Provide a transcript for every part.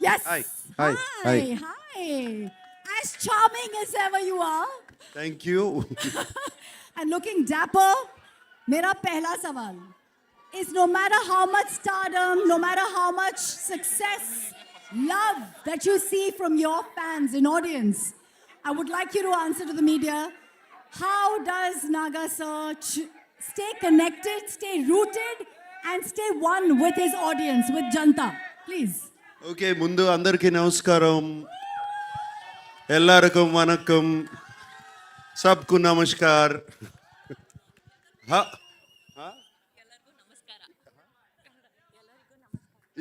Yes. Hi. Hi. Hi. Hi. Hi. As charming as ever you are, Thank you. and looking dapper. मेरा पहला सवाल is no matter how much stardom, no matter how much success, love that you see from your fans and audience, I would like you to answer to the media. How does Naga sir stay connected, stay rooted, and stay one with his audience, with Janta? Please. Okay ముందు అందరికీ నమస్కారం ఎల్లరికం వనక్కం సబ్కు నమస్కార్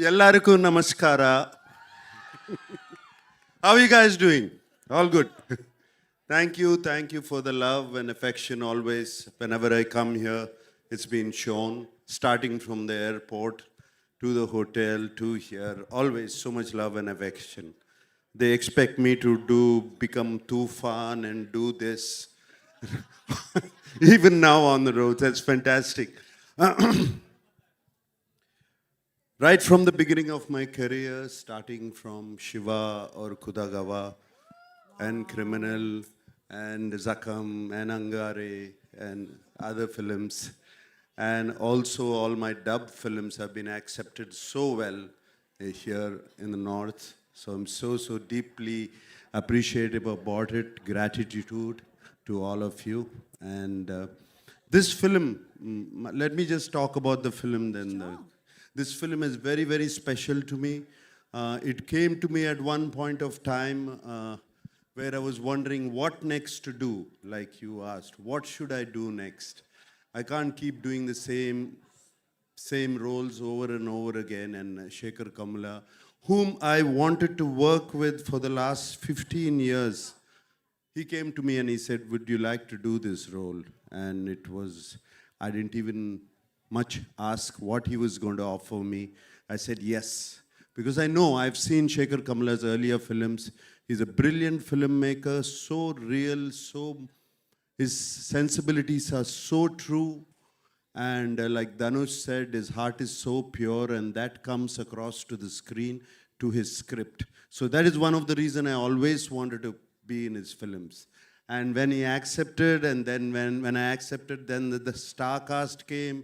ఎల్లరికూ నమస్కార How are you guys doing? All good. Thank you for the love and affection always. Whenever I come here, it's been shown, starting from the airport to the hotel to here. Always so much love and affection. They expect me to become too fun and do this. Even now on the road, that's fantastic. Right from the beginning of my career, starting from Shiva or Kudagawa and Criminal and Zakam and Angare and other films, and also all my dub films have been accepted so well here in the North. So I'm so deeply appreciative about it. Gratitude to all of you. And this film, let me just talk about the film then. This film is very special to me. It came to me at one point of time where I was wondering what next to do, like you asked. What should I do next? I can't keep doing the same roles over and over again. And Shekhar Kamla, whom I wanted to work with for the last 15 years, he came to me and he said, would you like to do this role? And it was, I didn't even much ask what he was going to offer me. I said yes, because I know I've seen Shekhar Kamla's earlier films. He's a brilliant filmmaker, so real, his sensibilities are so true. And like Dhanush said, his heart is so pure, and that comes across to the screen, to his script. So that is one of the reasons I always wanted to be in his films. And when he accepted, and then when I accepted, then the star cast came,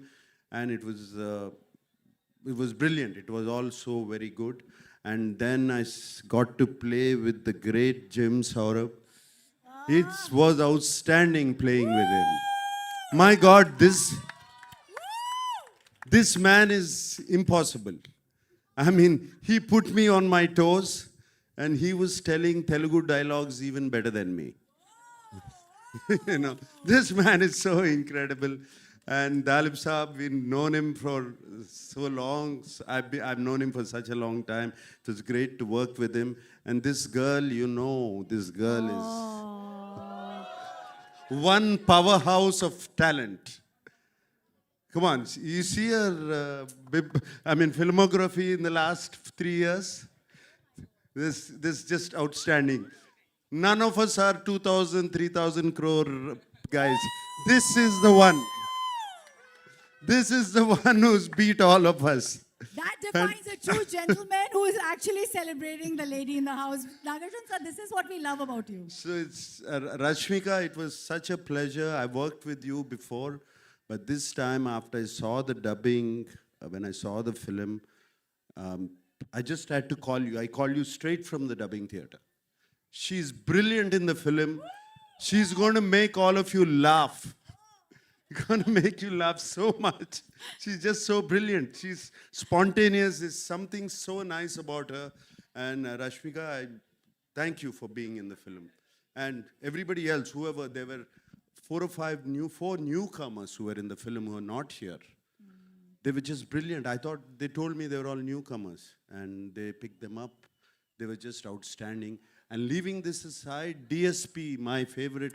and it was brilliant. It was all so very good. And then I got to play with the great Jim Saurabh. It was outstanding playing with him. My God, this man is impossible. I mean, he put me on my toes, and he was telling Telugu dialogues even better than me. You know, this man is so incredible. And Dalip Saab, we've known him for so long. I've known him for such a long time. It was great to work with him. And this girl, this girl is one powerhouse of talent. Come on, you see her, filmography in the last 3 years? This just outstanding. None of us are 2,000, 3,000 crore guys. This is the one. This is the one who's beat all of us. That defines a true gentleman who is actually celebrating the lady in the house. Nagarjun sir, this is what we love about you. So it's Rashmika, it was such a pleasure. I worked with you before, but this time after I saw the dubbing, when I saw the film, I just had to call you. I called you straight from the dubbing theater. She's brilliant in the film. She's going to make all of you laugh. Going to make you laugh so much. She's just so brilliant. She's spontaneous. There's something so nice about her. And Rashmika, I thank you for being in the film. And everybody else, whoever, there were 4 newcomers who were in the film who are not here. They were just brilliant. I thought, they told me they were all newcomers, and they picked them up. They were just outstanding. And leaving this aside, DSP,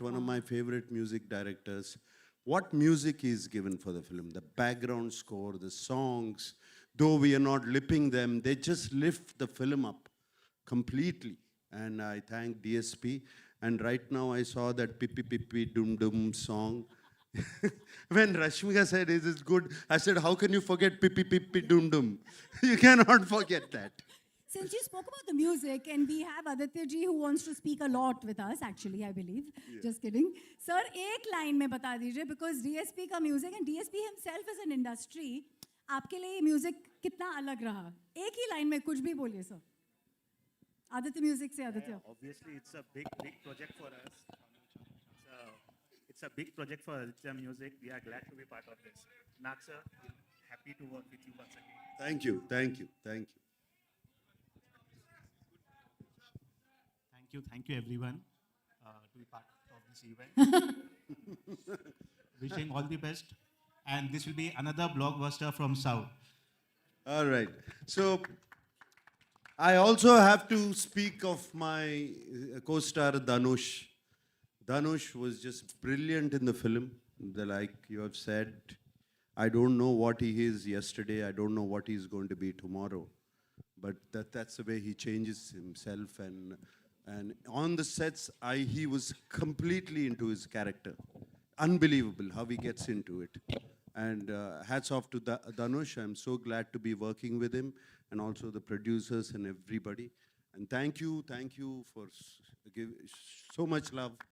one of my favorite music directors, what music is given for the film, the background score, the songs, though we are not lipping them, they just lift the film up completely. And I thank DSP. And right now I saw that Pippi Pippi Dum Dum song. When Rashmika said, is it good? I said, how can you forget Pippi Pippi Dum Dum? You cannot forget that. Since you spoke about the music, and we have Aditya ji who wants to speak a lot with us, actually, I believe. Just kidding. Sir, एक line में बता दीजिए, because DSP का music and DSP himself is an industry. आपके लिए music कितना अलग रहा? एक ही line में कुछ भी बोलिए sir. Aditya Music से Aditya. Obviously, it's a big project for us. It's a big project for Aditya Music. We are glad to be part of this. Nag sir, happy to work with you once again. Thank you, thank you, thank you. Thank you everyone to be part of this event. Wishing all the best. And this will be another blockbuster from South. All right. So I also have to speak of my co-star Dhanush. Dhanush was just brilliant in the film. Like you have said, I don't know what he is yesterday. I don't know what he's going to be tomorrow. But that's the way he changes himself. And on the sets, he was completely into his character. Unbelievable how he gets into it. And hats off to Dhanush. I'm so glad to be working with him, and also the producers and everybody. And thank you for giving so much love